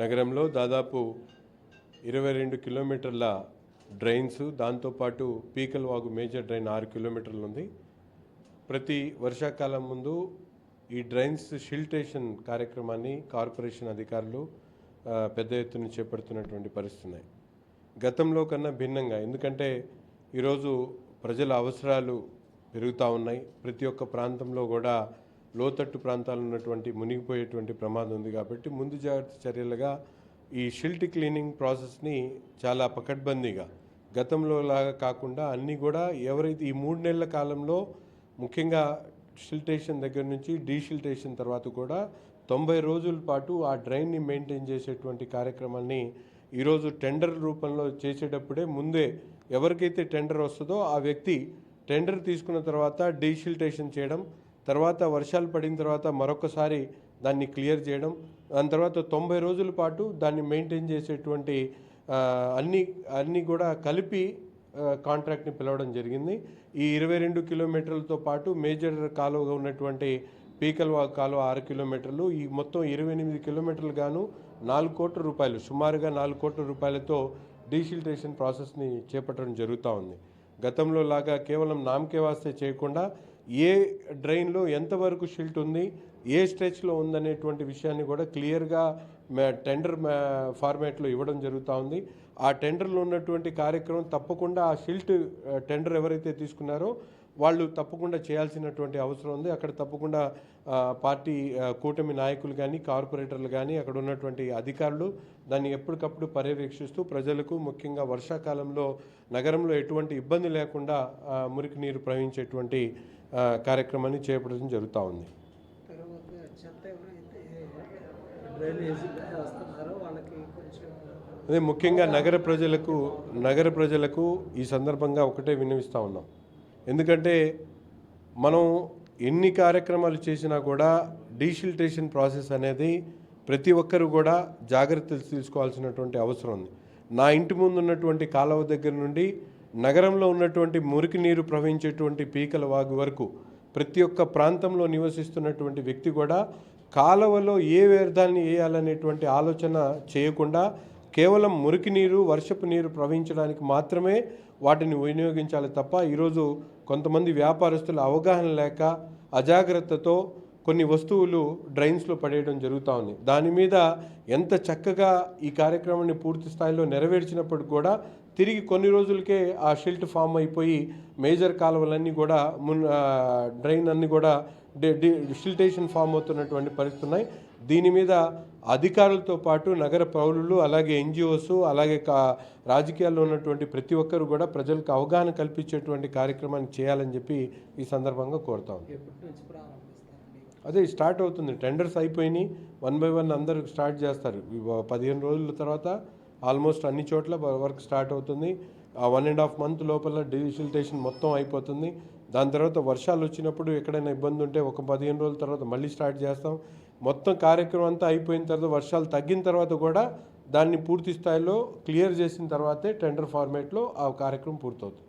నగరంలో దాదాపు 22 కిలోమీటర్ల డ్రైన్స్, దాంతోపాటు పీకల్వాగు మేజర్ డ్రైన్ 6 కిలోమీటర్లు ఉంది. ప్రతి వర్షాకాలం ముందు ఈ డ్రైన్స్ షిల్టేషన్ కార్యక్రమాన్ని కార్పొరేషన్ అధికారులు పెద్ద ఎత్తున చేపడుతున్నటువంటి పరిస్థితి ఉన్నాయి. గతంలో కన్నా భిన్నంగా, ఎందుకంటే ఈరోజు ప్రజల అవసరాలు పెరుగుతూ ఉన్నాయి. ప్రతి ఒక్క ప్రాంతంలో కూడా లోతట్టు ప్రాంతాలు ఉన్నటువంటి మునిగిపోయేటువంటి ప్రమాదం ఉంది. కాబట్టి ముందు జాగ్రత్త చర్యలుగా ఈ షిల్ట్ క్లీనింగ్ ప్రాసెస్ని చాలా పకడ్బందీగా, గతంలో లాగా కాకుండా అన్నీ కూడా ఎవరైతే ఈ 3 నెలల కాలంలో ముఖ్యంగా షిల్టేషన్ దగ్గర నుంచి డీషిల్టేషన్ తర్వాత కూడా 90 రోజుల పాటు ఆ డ్రైన్ని మెయింటైన్ చేసేటువంటి కార్యక్రమాన్ని ఈరోజు టెండర్ రూపంలో చేసేటప్పుడే ముందే ఎవరికైతే టెండర్ వస్తుందో ఆ వ్యక్తి టెండర్ తీసుకున్న తర్వాత డీషిల్టేషన్ చేయడం, తర్వాత వర్షాలు పడిన తర్వాత మరొకసారి దాన్ని క్లియర్ చేయడం, దాని తర్వాత 90 రోజుల పాటు దాన్ని మెయింటైన్ చేసేటువంటి అన్నీ కూడా కలిపి కాంట్రాక్ట్ని పిలవడం జరిగింది. ఈ 22 కిలోమీటర్లతో పాటు మేజర్ కాలువగా ఉన్నటువంటి పీకల్వాగు కాలువ 6 కిలోమీటర్లు, ఈ మొత్తం 28 కిలోమీటర్లు గాను 4 కోట్ల రూపాయలు, సుమారుగా 4 కోట్ల రూపాయలతో డీషిల్టేషన్ ప్రాసెస్ని చేపట్టడం జరుగుతూ ఉంది. గతంలో లాగా కేవలం నామకే వాస్తే చేయకుండా ఏ డ్రైన్లో ఎంతవరకు షిల్ట్ ఉంది, ఏ స్ట్రెచ్లో ఉందనేటువంటి విషయాన్ని కూడా క్లియర్గా టెండర్ ఫార్మాట్లో ఇవ్వడం జరుగుతూ ఉంది. ఆ టెండర్లో ఉన్నటువంటి కార్యక్రమం తప్పకుండా ఆ షిల్ట్ టెండర్ ఎవరైతే తీసుకున్నారో వాళ్ళు తప్పకుండా చేయాల్సినటువంటి అవసరం ఉంది. అక్కడ తప్పకుండా పార్టీ కూటమి నాయకులు కానీ, కార్పొరేటర్లు కానీ, అక్కడ ఉన్నటువంటి అధికారులు దాన్ని ఎప్పటికప్పుడు పర్యవేక్షిస్తూ ప్రజలకు, ముఖ్యంగా వర్షాకాలంలో నగరంలో ఎటువంటి ఇబ్బంది లేకుండా మురికి నీరు ప్రవహించేటువంటి కార్యక్రమాన్ని చేపట్టడం జరుగుతూ ఉంది. అదే ముఖ్యంగా నగర ప్రజలకు ఈ సందర్భంగా ఒకటే విన్నవిస్తూ ఉన్నాం. ఎందుకంటే మనం ఎన్ని కార్యక్రమాలు చేసినా కూడా డీషిల్టేషన్ ప్రాసెస్ అనేది ప్రతి ఒక్కరు కూడా జాగ్రత్తలు తీసుకోవాల్సినటువంటి అవసరం ఉంది. నా ఇంటి ముందు ఉన్నటువంటి కాలువ దగ్గర నుండి నగరంలో ఉన్నటువంటి మురికి నీరు ప్రవహించేటువంటి పీకల్వాగు వరకు ప్రతి ఒక్క ప్రాంతంలో నివసిస్తున్నటువంటి వ్యక్తి కూడా కాలువలో ఏ వ్యర్థాన్ని వేయాలనేటువంటి ఆలోచన చేయకుండా కేవలం మురికి నీరు, వర్షపు నీరు ప్రవహించడానికి మాత్రమే వాటిని వినియోగించాలి తప్ప, ఈరోజు కొంతమంది వ్యాపారస్తులు అవగాహన లేక అజాగ్రత్తతో కొన్ని వస్తువులు డ్రైన్స్లో పడేయడం జరుగుతూ ఉంది. దాని మీద ఎంత చక్కగా ఈ కార్యక్రమాన్ని పూర్తి స్థాయిలో నెరవేర్చినప్పటికి కూడా తిరిగి కొన్ని రోజులకే ఆ షిల్ట్ ఫామ్ అయిపోయి మేజర్ కాలువలన్నీ కూడా డ్రైన్ అన్నీ కూడా షిల్టేషన్ ఫామ్ అవుతున్నటువంటి పరిస్థితి ఉన్నాయి. దీని మీద అధికారులతో పాటు నగర పౌరులు, అలాగే ఎన్జిఓస్, అలాగే రాజకీయాల్లో ఉన్నటువంటి ప్రతి ఒక్కరు కూడా ప్రజలకు అవగాహన కల్పించేటువంటి కార్యక్రమాన్ని చేయాలని చెప్పి ఈ సందర్భంగా కోరుతాం. అదే స్టార్ట్ అవుతుంది, టెండర్స్ అయిపోయినాయి, 1 by 1 అందరూ స్టార్ట్ చేస్తారు. 15 రోజుల తర్వాత ఆల్మోస్ట్ అన్ని చోట్ల వర్క్ స్టార్ట్ అవుతుంది. ఆ 1.5 month లోపల డీషిల్టేషన్ మొత్తం అయిపోతుంది. దాని తర్వాత వర్షాలు వచ్చినప్పుడు ఎక్కడైనా ఇబ్బంది ఉంటే ఒక 15 రోజుల తర్వాత మళ్ళీ స్టార్ట్ చేస్తాం. మొత్తం కార్యక్రమం అంతా అయిపోయిన తర్వాత, వర్షాలు తగ్గిన తర్వాత కూడా దాన్ని పూర్తి స్థాయిలో క్లియర్ చేసిన తర్వాతే టెండర్ ఫార్మేట్లో ఆ కార్యక్రమం పూర్తవుతుంది.